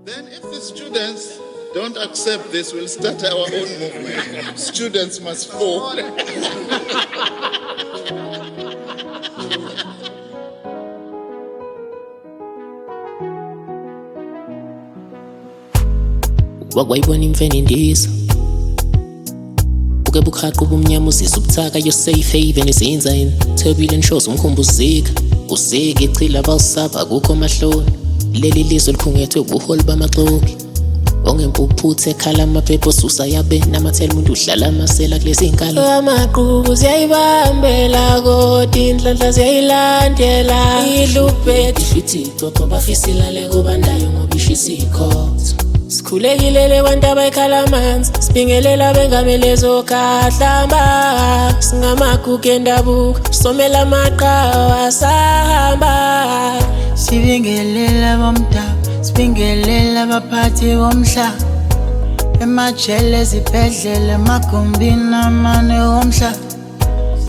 Then if the students don't accept this, we'll start our own movement. Students must fall. Wakwayibona imfene indiza buke bukhaqo ubumnyama uzisa ubuthaka yo safe haven izinza thebile nshoza umkhumbuzika uzika ichila bawusapha kukho mahloni leli lizwe likhungethwe ubuholi bamaxoki ongempuphuthe ekhala amaphepho susa yabe namathela umuntu uhlala amasela kulezi inkalo amaqhubu ziyayibambela kodwa inhlanhla ziyayilandela ilubhethi fithi xoxo bafisilale kubandayo ngoba ishisa ikhotho sikhulekile le bantu abayikhala amanzi sibingelela bengamele zokahlamba singamagugu endabuko somela amaqhawe asahamba sibingelela bomdabu sibingelela abaphathi bomhlaba emajele ezibhedlela emagumbini amane womhlaba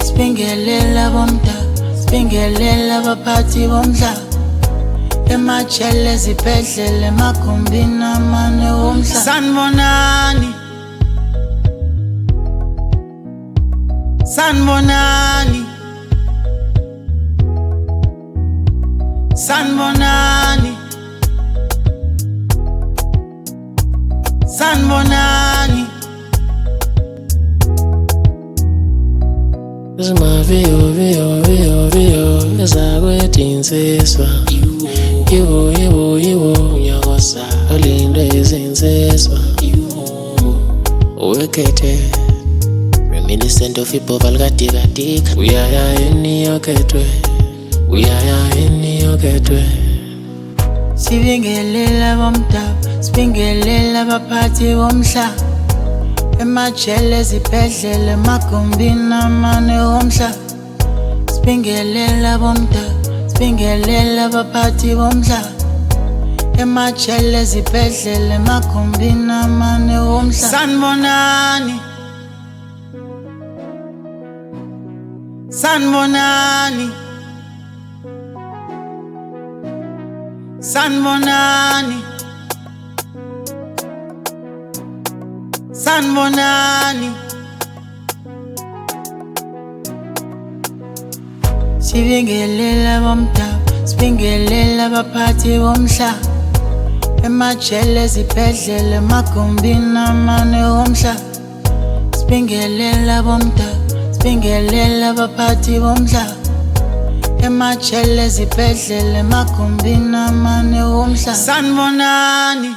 sibingelela bomdabu sibingelela abaphathi bomhlaba emajele ezibhedlela emagumbini amane womhlaba sanibonani sanibonani sanibonani sanibonani Zimaviyo ezakwetinsiswa Yiwo unyakosa olindwe izinsiswa Uwekhethe Reminiscent of ibhova likadikadika Uyaya yini yokhethwe Uyaya yini yokhethwe sibingelela bomdabu sibingelela abaphathi bomhlaba emajele ezibhedlela emagumbini amane womhlaba sibingelela bomdabu sibingelela abaphathi bomhlaba emajele ezibhedlela emagumbini amane womhlaba sanibonani sanibonani sanibonani sanibonani sibingelela bomdabu sibingelela abaphathi bomhlaba emajele ezibhedlela emagumbini amane womhlaba sibingelela bomdabu sibingelela abaphathi bomhlaba emajele ezibhedlela emagumbini amane womhlaba sanibonani